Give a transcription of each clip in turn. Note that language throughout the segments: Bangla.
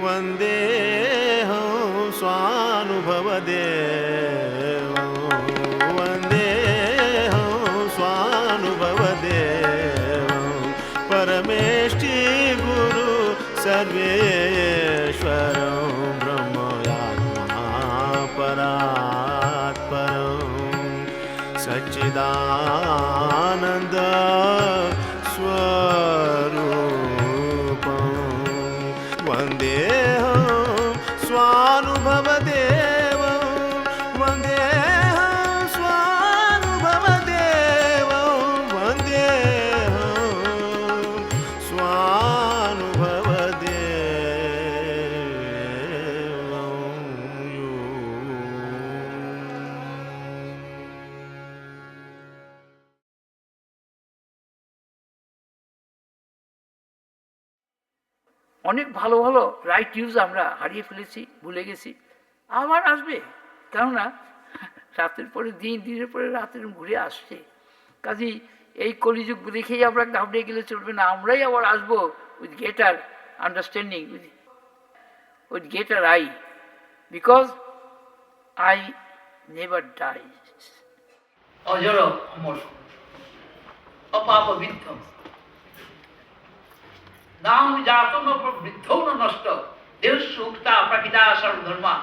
वन्देऽहं स्वानुभवदेवं वन्देऽहं स्वानुभवदेवं परमेष्टि गुरु सर्वेश्वरं ब्रह्मयात्मा परात्परं सच्चिदानन्द स्वरूपं वन्देऽहं स्वानुभवदेवं वन्देऽहं स्वानुभवदेवं वन्देऽहं অনেক ভালো ভালো রাইট ইউজ আমরা হারিয়ে ফেলেছি, ভুলে গেছি, আবার আসবে। কেননা রাতের পরে দিন, দিনের পরে রাতের ঘুরে আসছে। কাজেই এই কলিযুগ দেখেই আমরা ঘাবড়ে গেলে চলবে না। আমরাই আবার আসবো with greater understanding, with greater I, because I never die. অজর অমর অপাপবিদ্ধ নাম জাত বৃদ্ধ নষ্ট দেহস্য উক্তা প্রাকৃতা সর্বধর্মা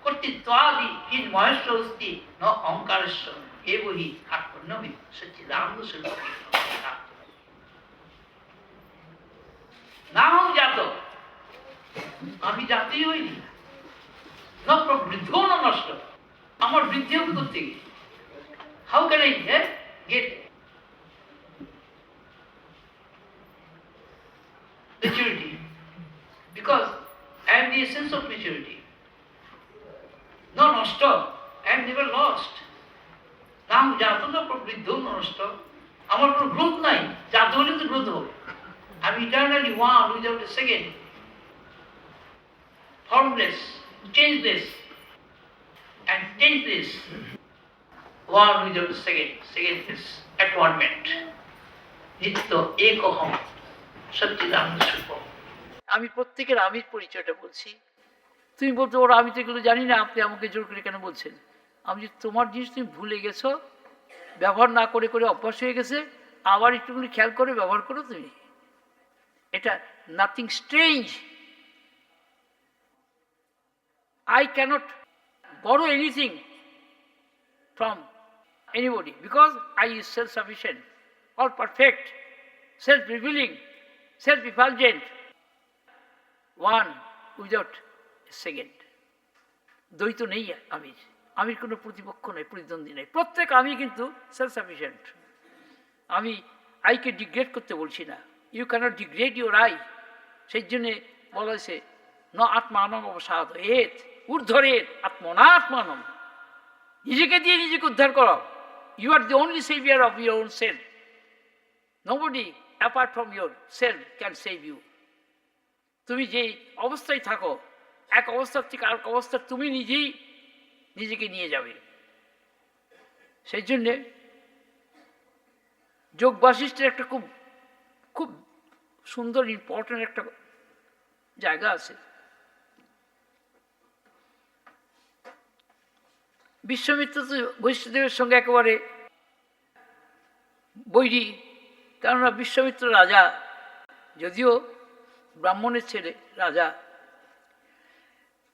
কর্তৃত্বাদি কিন মহেশ্ব অস্তি ন অহংকারস্য হে বহি আত্মন্যমি সচ্চিদানন্দ স্বরূপ। না হও জাত, আমি জাতই হইনি, ন প্রবৃদ্ধ ন নষ্ট, আমার বৃদ্ধি হবে করতে গিয়ে। How can I get maturity? Because I am the essence of maturity. No nosto, I am never lost. নাম জাত না প্রবৃদ্ধ নষ্ট, আমার কোনো গ্রোথ নাই। জাত হলে তো গ্রোথ হবে। আমি eternally one without a second, formless, changeless and changeless, one without a second, secondless, at-one-ment, নিত্য একহম সচ্চিদানন্দ স্বরূপ। আমি প্রত্যেকের আমির পরিচয়টা বলছি। তুমি বলতে পারো আমি তো এগুলো জানি না, আপনি আমাকে জোর করে কেন বলছেন? আমি যে তোমার জিনিস তুমি ভুলে গেছো, ব্যবহার না করে করে অভ্যাস হয়ে গেছে, আবার একটুখানি খেয়াল করে ব্যবহার করো তুমি। এটা nothing strange. I cannot borrow anything from anybody because I is self-sufficient, all perfect, self-revealing, self-effulgent, one without a second. দ্বৈত নেই আমির, আমির কোনো প্রতিপক্ষ নেই, প্রতিদ্বন্দ্বী নেই, প্রত্যেক আমি কিন্তু সেলফ সাফিসিয়েন্ট। আমি আইকে ডিগ্রেড করতে বলছি না, you cannot degrade your I. সেই জন্যে বলা হয়েছে ন আত্মানম অবসাদ এত ঊর্ধ্বরেত আত্মনাত্মানম, নিজেকে দিয়ে নিজেকে উদ্ধার করো। You are the only saviour of your own self. Nobody apart from your self can save you. তুমি যেই অবস্থায় থাকো, এক অবস্থার থেকে আরেক অবস্থা তুমি নিজেই নিজেকে নিয়ে যাবে। সেই জন্যে যোগ বাশিষ্ঠের একটা খুব খুব সুন্দর ইম্পর্টেন্ট একটা জায়গা আছে। বিশ্বমিত্র তো বৈষ্ণদেবের সঙ্গে একেবারে বৈরী, কেননা বিশ্বমিত্র রাজা, যদিও ব্রাহ্মণের ছেলে রাজা।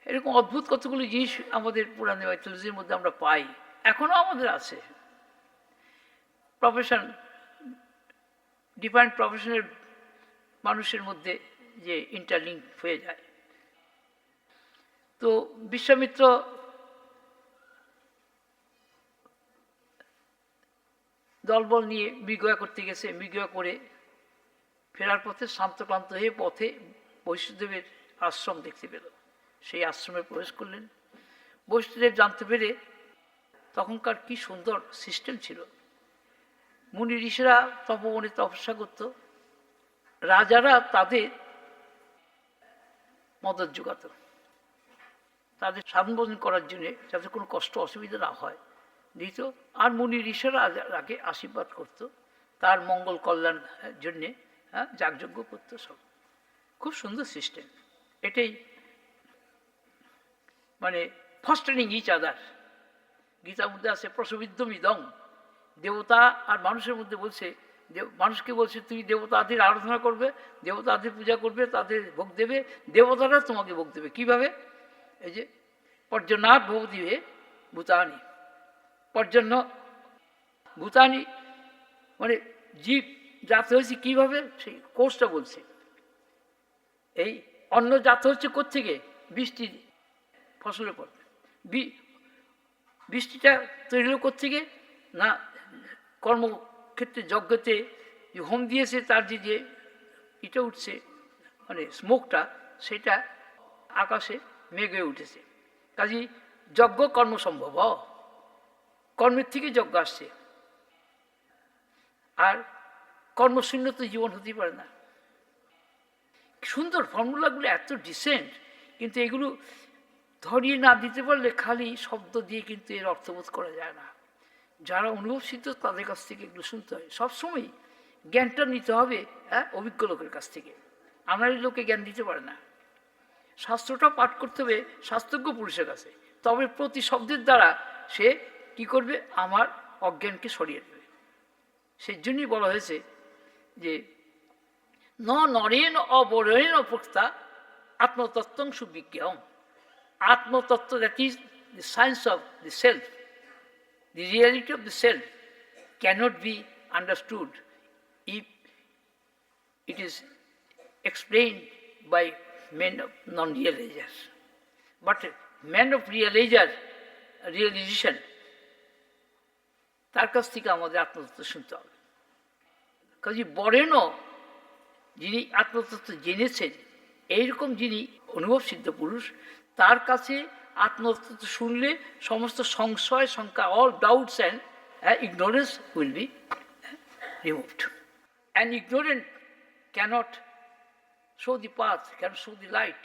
এরকম অদ্ভুত কতগুলি জিনিস আমাদের পুরাণে মাইথোলজির মধ্যে আমরা পাই, এখনও আমাদের আছে। প্রফেশন, ডিফারেন্ট প্রফেশনের মানুষের মধ্যে যে ইন্টারলিঙ্ক হয়ে যায়। তো বিশ্বামিত্র দলবল নিয়ে মৃগয়া করতে গেছে, মৃগয়া করে ফেরার পথে শান্তক্লান্ত হয়ে পথে বৈষ্ণদেবের আশ্রম দেখতে পেল। সেই আশ্রমে প্রবেশ করলেন। বৈষ্ণদেব জানতে পেরে তখনকার কি সুন্দর সিস্টেম ছিল। মুনি ঋষিরা তপবনে তপস্যা করত, রাজারা তাদের মদত যোগাত, তাদের সাধন করার জন্যে যাতে কোনো কষ্ট অসুবিধা না হয় দিত। আর মুনি ঋষিরা রাজাকে আশীর্বাদ করত, তার মঙ্গল কল্যাণ জন্যে যাগযজ্ঞ করত। সব খুব সুন্দর সিস্টেম। এটাই মানে ফস্টারিং ইচ আদার। গীতার মধ্যে আছে প্রসবিদ্ধম ইদং। দেবতা আর মানুষের মধ্যে বলছে, মানুষকে বলছে তুমি দেবতাদের আরাধনা করবে, দেবতাদের পূজা করবে, তাদের ভোগ দেবে, দেবতারা তোমাকে ভোগ দেবে। কীভাবে? এই যে পর্যনাথ ভবতী হে ভূতানি, পর্যন্ন ভূতানি মানে জীব জাত হয়েছে কীভাবে, সেই কোর্সটা বলছে। এই অন্ন জাত হচ্ছে কোত্থেকে? বৃষ্টি ফসলের পর। বৃষ্টিটা তৈরি হলো কোত্থেকে? না কর্মক্ষেত্রে যজ্ঞতে যে হোম দিয়েছে তার যে এটা উঠছে মানে স্মোকটা, সেটা আকাশে মেঘ হয়ে উঠেছে। কাজেই যজ্ঞ কর্ম সম্ভব, কর্মের থেকে যজ্ঞ আসছে। আর কর্মশূন্য তো জীবন হতেই পারে না। সুন্দর ফর্মুলাগুলো, এত ডিসেন্ট, কিন্তু এগুলো ধরিয়ে না দিতে পারলে খালি শব্দ দিয়ে কিন্তু এর অর্থবোধ করা যায় না। যারা অনুভবসিদ্ধ তাদের কাছ থেকে এগুলো শুনতে হয়। সবসময় জ্ঞানটা নিতে হবে অভিজ্ঞ লোকের কাছ থেকে। আমারই লোকে জ্ঞান দিতে পারে না। শাস্ত্রটা পাঠ করতে হবে শাস্ত্রজ্ঞ পুরুষের কাছে, তবে প্রতি শব্দের দ্বারা সে কি করবে? আমার অজ্ঞানকে সরিয়ে দেবে। সেই জন্যই বলা হয়েছে যে নরেন অবরেণ প্রক্তা আত্মতত্ত্বং সুবিজ্ঞাম। আত্মতত্ত্ব, that is the science of the self, the reality of the self cannot be understood if it is explained by men of non-realizers. But men of realization, তার কাছ থেকে আমাদের আত্মতত্ত্ব শুনতে হবে। কাজে বরেণ্য যিনি আত্মতত্ত্ব জেনেছেন, এইরকম যিনি অনুভব সিদ্ধ পুরুষ, তার কাছে আত্মতত্ত্ব শুনলে সমস্ত সংশয়, শঙ্কা, all doubts and ignorance will be removed. An ignorant cannot show the path, cannot show the light.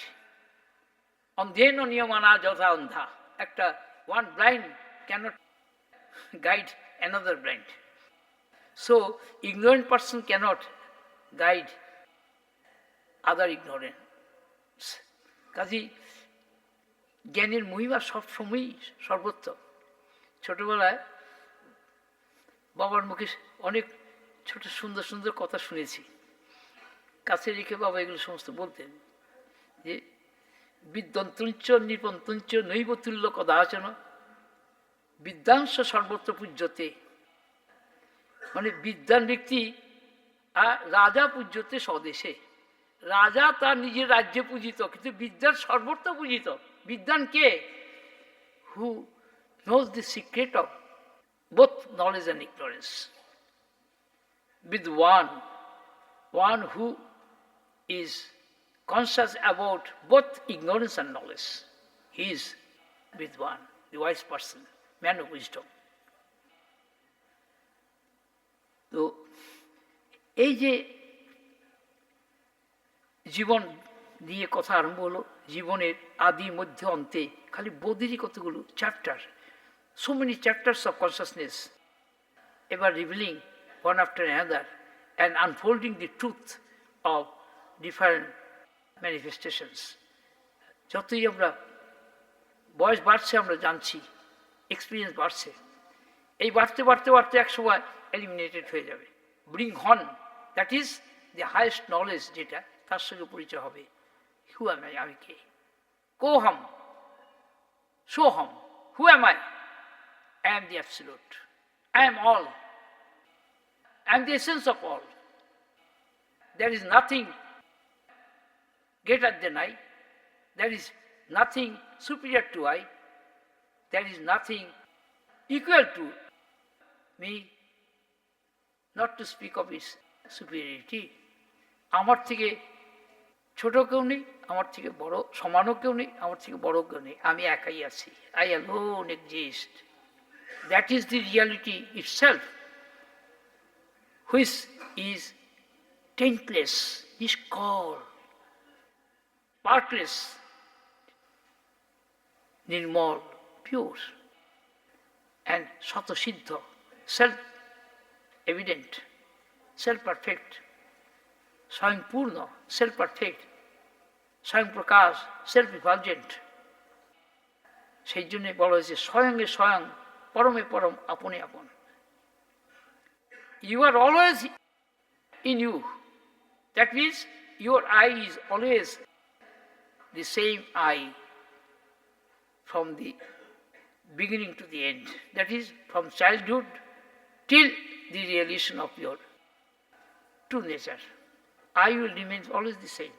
অন্ধেন নিয়মানা যথা অন্ধা। একটা one blind cannot guide another blind. So ignorant person cannot guide other ignorance. কাজেই জ্ঞানের মহিমা সবসময়ই সর্বত্র। ছোটবেলায় বাবার মুখে অনেক ছোট সুন্দর সুন্দর কথা শুনেছি, কাছে রেখে বাবা এগুলো সমস্ত বলতেন যে বিদ্যন্তুঞ্চ নিপন্তুঞ্চ নৈব তুল্য কদাচন বিদ্যাংশ সর্বত্র পূজ্যতে। মানে বিদ্যান ব্যক্তি আর রাজা পূজ্যতে স্বদেশে। রাজা তার নিজের রাজ্যে পূজিত, কিন্তু বিদ্যার সর্বত্র পূজিত। বিদ্যান কে? হু knows the secret of both knowledge and ignorance. Vidwan, one who is conscious about both ignorance and knowledge. He is Vidwan, the wise person, man of wisdom. তো এই যে জীবন নিয়ে কথা আরম্ভ হলো, জীবনের আদি মধ্য অন্তে খালি বোধেরই কতগুলো chapter, so many chapters of consciousness, ever revealing one after another and unfolding the truth of different manifestations. যতই আমরা বয়স বাড়ছে আমরা জানছি, এক্সপিরিয়েন্স বাড়ছে, এই বাড়তে বাড়তে বাড়তে এক সময় এলিমিনেটেড হয়ে যাবে। ব্রিং হন, that is the highest knowledge, যেটা তার সঙ্গে পরিচয় হবে। হু এম আই, আমি কে? কোহম, সোহম, who am I? I am the absolute. I am all. I am the essence of all. There is nothing greater than I. There is nothing superior to I. There is nothing equal to me. not to speak of its superiority. আমার থেকে ছোট কেউ নেই, আমার থেকে বড় সমানও কেউ নেই, আমার থেকে বড় কেউ নেই, আমি একাই আছি। I alone exist. That is the reality itself, which is taintless, niskal, partless, nirmal, pure, and satasiddha, self-evident, self-perfect, swayam-purna, self-perfect, swayam-prakash, self-effulgent. সেই জন্য বলা হয়েছে স্বয়ংে স্বয়ং, পরমে পরম, আপনে আপন। You are always in you. That means your I is always the same I from the beginning to the end. That is from childhood till the realization of your true nature. I will remain always the same.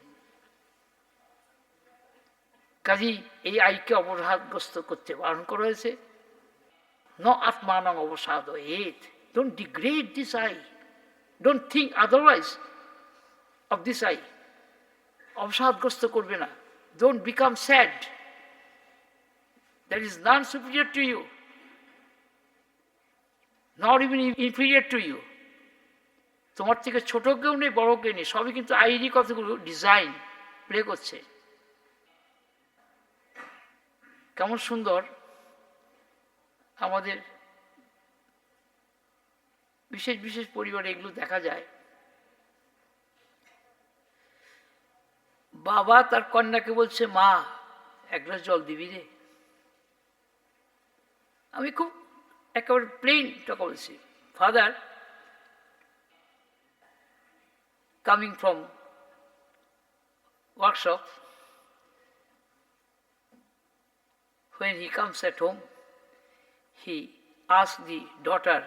কাজেই এই আইকে অবসাদগ্রস্ত করতে বারণ করা হয়েছে। ন আত্মানং অবসাদয়েৎ। Don't degrade this I. Don't think otherwise of this I. অবসাদগ্রস্ত করবে না। Don't become sad. There is none superior to you, not even inferior to you. তোমার থেকে ছোট কেউ নেই, বড় কেউ নেই, সবই কিন্তু আইডি কতগুলো ডিজাইন প্লে করছে। কেমন সুন্দর আমাদের বিশেষ বিশেষ পরিবারে এগুলো দেখা যায়। বাবা তার কন্যাকে বলছে, মা এক গ্লাস জল দিবি রে। আমি খুব একেবারে প্লেন টাকা বলছি। Father coming from workshop, when he comes at home, he asks the daughter,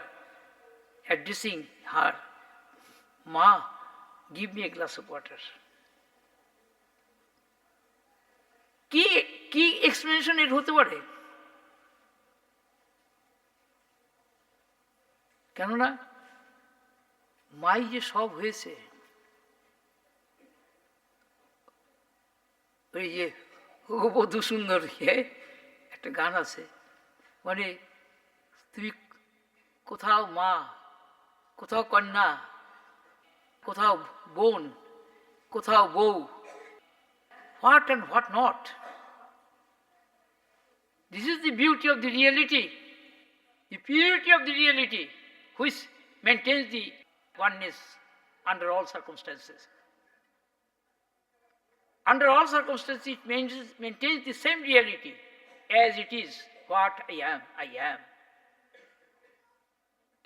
addressing her, Ma, give me a glass of water. কি এক্সপ্লেনেশন এর হতে পারে? কেননা মাই যে সব হয়েছে, ওই যে বধূ সুন্দর একটা গান আছে, মানে তুমি কোথাও মা, কোথাও কন্যা, কোথাও বোন, কোথাও বউ, what and what not. This is the beauty of the reality, the purity of the reality, which maintains the oneness under all circumstances. Under all circumstances, it maintains the same reality as it is. What I am,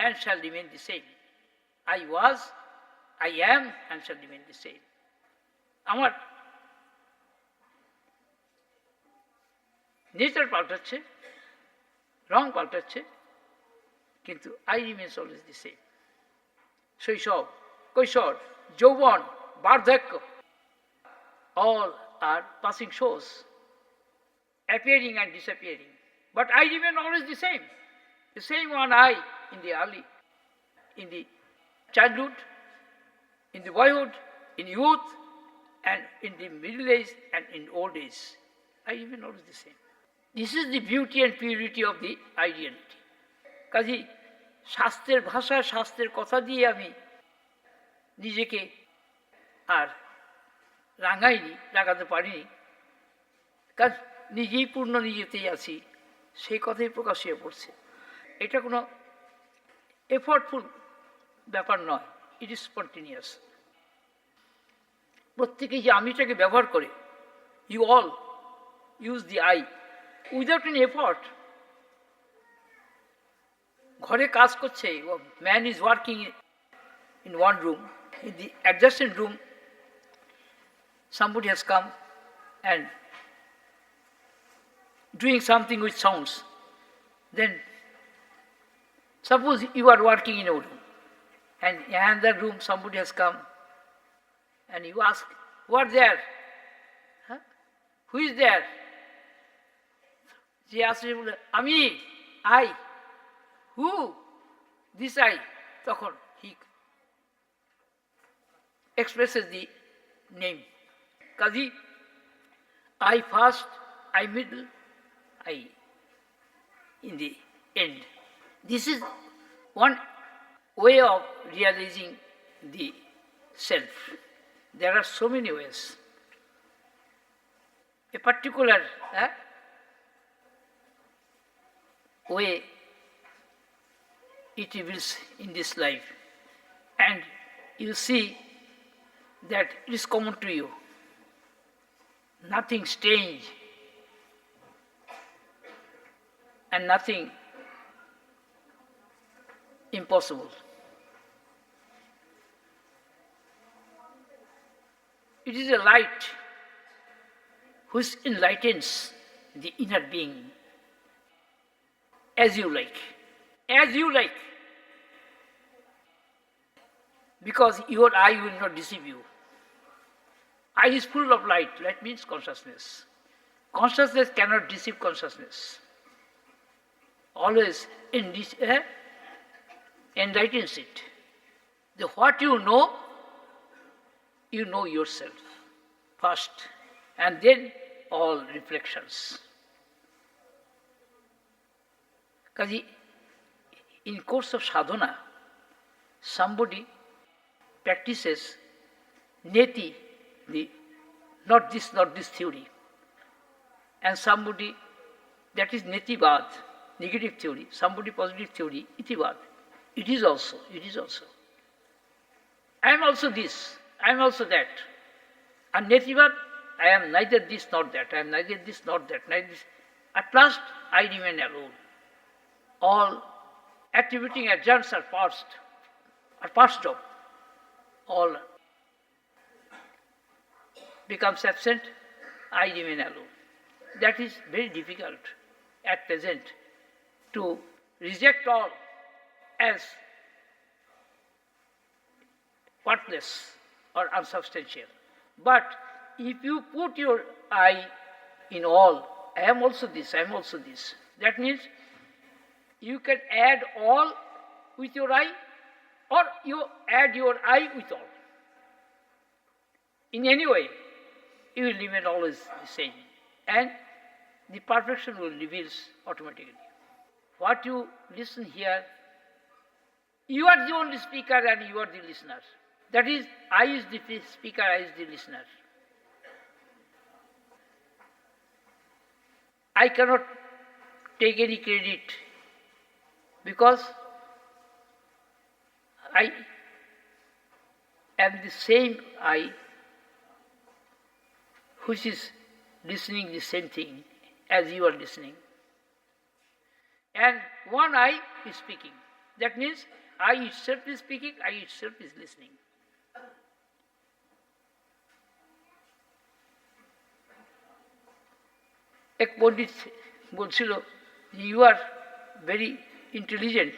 and shall remain the same. I was, I am, and shall remain the same. আমার নেচার পাল্টাচ্ছে, রং পাল্টাচ্ছে, কিন্তু I remains always the same. শৈশব, কৈশোর, যৌবন, বার্ধক্য, all are passing shows, appearing and disappearing. But I remain always the same one I in the early, in the childhood, in the boyhood, in youth, and in the middle age and in old age. I remain always the same. This is the beauty and purity of the ideality. কাজে শাস্ত্রের ভাষা, শাস্ত্রের কথা দিয়ে আমি নিজেকে আর রাগাতে পারিনি, কারণ নিজেই পূর্ণ, নিজেতেই আছি, সেই কথাই প্রকাশ হয়ে পড়ছে। এটা কোনো এফোর্টফুল ব্যাপার নয়, ইট ইজ স্পন্টেনিয়াস। প্রত্যেকেই যে আমিটাকে ব্যবহার করে, you all use the I without an effort. ঘরে কাজ করছে, man is working in one room, in the adjacent room somebody has come and doing something which sounds. Then suppose you are working in a room and in another room somebody has come and you ask, what there? Huh? Who is there? She asks, Ami, I. Who? This I. তখন he expresses the name. Kazi, I first, I middle, I in the end. This is one way of realizing the self. There are so many ways. A particular way it reveals in this life, and you see that it is common to you. Nothing strange and nothing impossible. It is a light which enlightens the inner being as you like. As you like. Because your eye will not deceive you. Eye is full of light. Light means consciousness. Consciousness cannot deceive consciousness. Always enlightens it. What you know yourself first, and then all reflections. Because in course of sadhana, somebody practices neti, not this theory, and somebody, that is netivad, negative theory, somebody positive theory, itivad. It is also. I am also this, I am also that. And netivad, I am neither this nor that, I am neither this nor that, neither this. At last, I remain alone. All attributing adjuncts are past job. All becomes absent, I remain alone. That is very difficult at present to reject all as worthless or unsubstantial. But if you put your eye in all, I am also this, I am also this, that means you can add all with your eye, or you add your eye with all. In any way, you will remain always the same. And the perfection will reveal automatically. What you listen here, you are the only speaker and you are the listener. That is, I is the speaker, I is the listener. I cannot take any credit because I am the same I which is listening the same thing as you are listening. And one I is speaking. That means I itself is speaking, I itself is listening. এক পণ্ডিত বলছিল, you are very intelligent,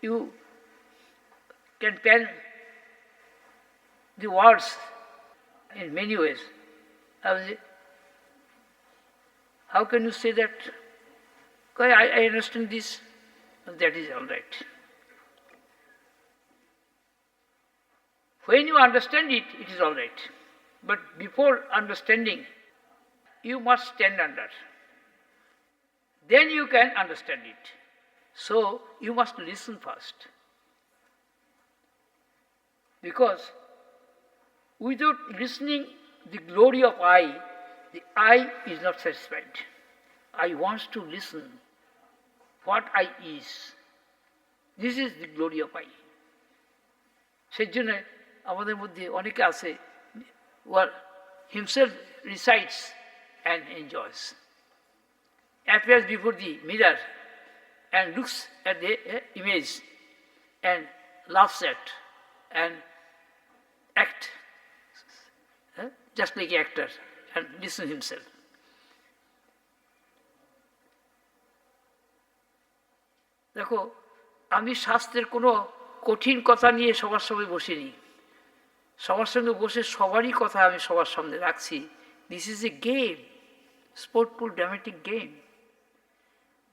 you can pen the words in many ways. I was, how can you say that? Because I understand this, that is all right. When you understand it, it is all right. But before understanding, you must stand under. Then you can understand it. So you must listen first. Because without listening the glory of the I is not satisfied. I wants to listen what I is. This is the glory of I. সেই জন্য আমাদের মধ্যে অনেকে আছে himself recites and enjoys. Appears before the mirror and looks at the image and laughs at and act just like an actor and listen himself. দেখো, আমি শাস্ত্রের কোনো কঠিন কথা নিয়ে সবার সঙ্গে বসিনি। সবার সঙ্গে বসে সবারই কথা আমি সবার সামনে রাখছি। This is a game, sportful dramatic game.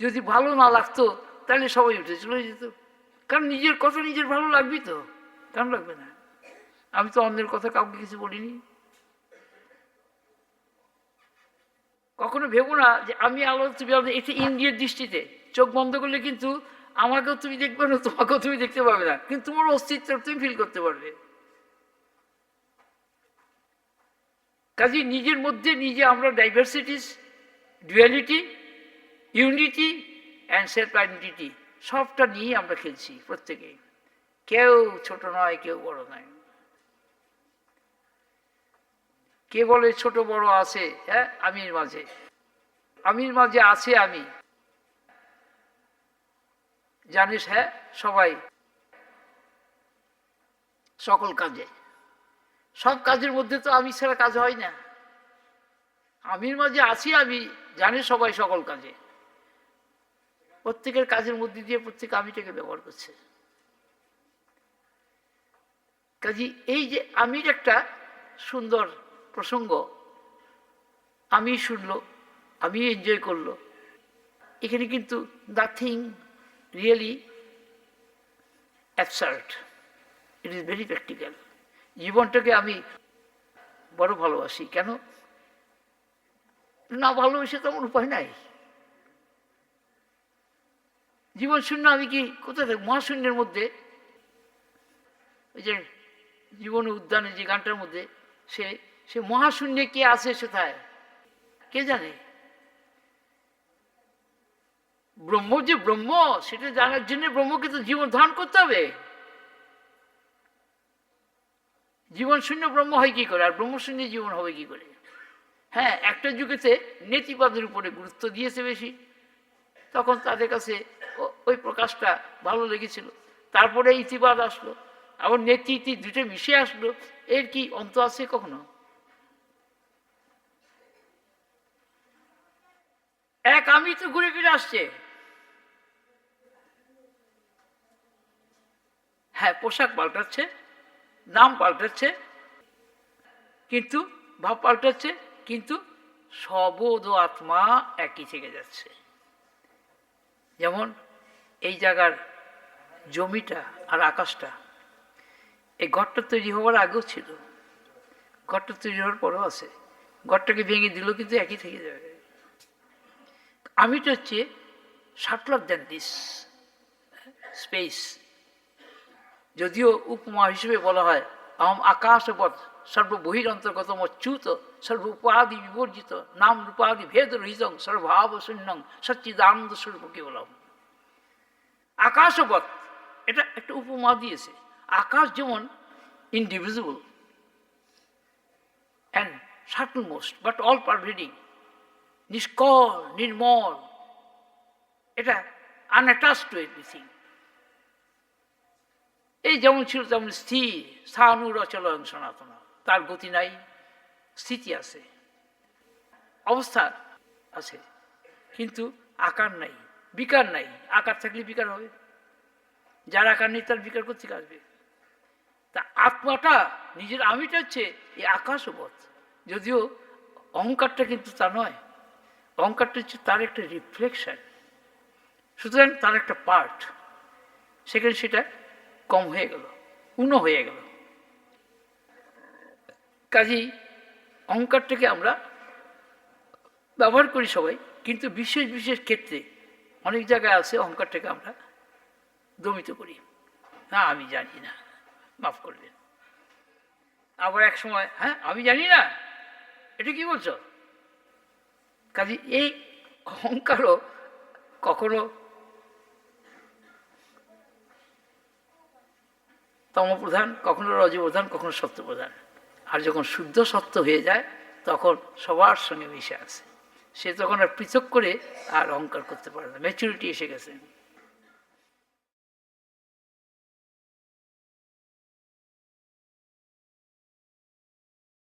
যদি ভালো না লাগতো তাহলে সবাই উঠে চলে যেত, কারণ নিজের কথা নিজের ভালো লাগবে তো, কেন লাগবে না? আমি তো অন্যের কথা কাউকে কিছু বলিনি। কখনো ভেবো না যে আমি আলাদা, তুমি আলাদা। এটা ইন্দ্রিয়ের দৃষ্টিতে চোখ বন্ধ করলে কিন্তু আমাকেও তুমি দেখবে না, তোমাকেও তুমি দেখতে পাবে না, কিন্তু তোমার অস্তিত্ব তুমি ফিল করতে পারবে। কাজে নিজের মধ্যে নিজে আমরা ডাইভার্সিটিস, duality, unity and self identity সবটা নিয়ে আমরা খেলছি প্রত্যেকে। কেউ ছোট নয়, কেউ বড় নয়। কে বলে ছোট বড় আছে? হ্যাঁ, আমির মাঝে, আমির মাঝে আছে আমি। জানিস, হ্যাঁ, সবাই সকল কাজে, সব কাজের মধ্যে তো আমি ছাড়া কাজ হয় না। আমির মাঝে আছি আমি, জানে সবাই সকল কাজে। প্রত্যেকের কাজের মধ্যে দিয়ে প্রত্যেক আমিটাকে ব্যবহার করছে। কাজে এই যে আমির একটা সুন্দর প্রসঙ্গ, আমি শুনলো, আমি এনজয় করলো, এখানে কিন্তু nothing really absurd, it is very practical. জীবনটাকে আমি বড় ভালোবাসি। কেন না ভালোবেসে তেমন উপায় নাই। জীবন শূন্য আমি কি কোথায় থাকি? মহাশূন্যের মধ্যে। ওই যে জীবন উদ্যানে যে গানটার মধ্যে, সে মহাশূন্যে কে আছে সেটায় কে জানে? ব্রহ্ম যে ব্রহ্ম, সেটা জানার জন্য ব্রহ্মকে তো জীবন ধারণ করতে হবে। জীবন শূন্য ব্রহ্ম হয় কি করে, আর ব্রহ্ম শূন্য জীবন হবে কি করে? হ্যাঁ, একটা যুগেতে নেতিবাদের উপরে গুরুত্ব দিয়েছে বেশি, তখন তাদের কাছে ওই প্রকাশটা ভালো লেগেছিল। তারপরে ইতিবাদ আসলো, আবার নেতি ইতি দুটো মিশে আসলো। এর কি অন্ত আছে কখনো? এক আমি তো ঘুরে ফিরে আসছে। হ্যাঁ, পোশাক পাল্টাচ্ছে, নাম পাল্টাচ্ছে, কিন্তু ভাব পাল্টাচ্ছে, কিন্তু সবোধ ও আত্মা একই থেকে যাচ্ছে। যেমন এই জায়গার জমিটা আর আকাশটা, এই ঘরটা তৈরি হওয়ার আগেও ছিল, ঘরটা তৈরি হওয়ার পরেও আছে। ঘরটাকে ভেঙে দিল কিন্তু একই থেকে যাবে। আমিটা হচ্ছে সাটলার দ্যান দিস স্পেস। যদিও উপমা হিসেবে বলা হয় আহম আকাশবৎ সর্ববহির অন্তর্গত মচ্যুত সর্ব উপাধি বিবর্জিত নাম রূপাধি ভেদ রহিতং সর্বভাব শূন্যং সচ্চিদানন্দ স্বরূপ কেবলম। আকাশবৎ, এটা একটা উপমা দিয়েছে। আকাশ যেমন indivisible and subtle most but all pervading, নিষ্কল নির্মল, এটা আনঅ্যাটাচড টু এভরিথিং। এই যেমন ছিল তেমন স্থির, স্থানুর অচল সনাতন, তার গতি নাই, স্থিতি আছে, অবস্থা আছে, কিন্তু আকার নাই, বিকার নাই। আকার থাকলে বিকার হবে, যার আকার নেই তার বিকার করতে আসবে। তা আত্মাটা নিজের আমিটা হচ্ছে এই আকাশবৎ। যদিও অহংকারটা কিন্তু তা নয়, অহংকারটা হচ্ছে তার একটা রিফ্লেকশন, সুতরাং তার একটা পার্ট, সেখানে সেটা কম হয়ে গেল, উনো হয়ে গেল। কাজেই অহংকারটাকে আমরা ব্যবহার করি সবাই, কিন্তু বিশেষ বিশেষ ক্ষেত্রে অনেক জায়গায় আছে অহংকারটাকে আমরা দমিত করি। না আমি জানি না, মাফ করবেন। আবার এক সময় হ্যাঁ আমি জানি না, এটা কি বলছো? কাজে এই অহংকারও কখনো তমপ্রধান, কখনো রজপ্রধান, কখনো সত্যপ্রধান। আর যখন শুদ্ধ সত্য হয়ে যায় তখন সবার সঙ্গে মিশে আছে, সে তখন আর পৃথক করে আর অহংকার করতে পারে না, ম্যাচুরিটি এসে গেছে।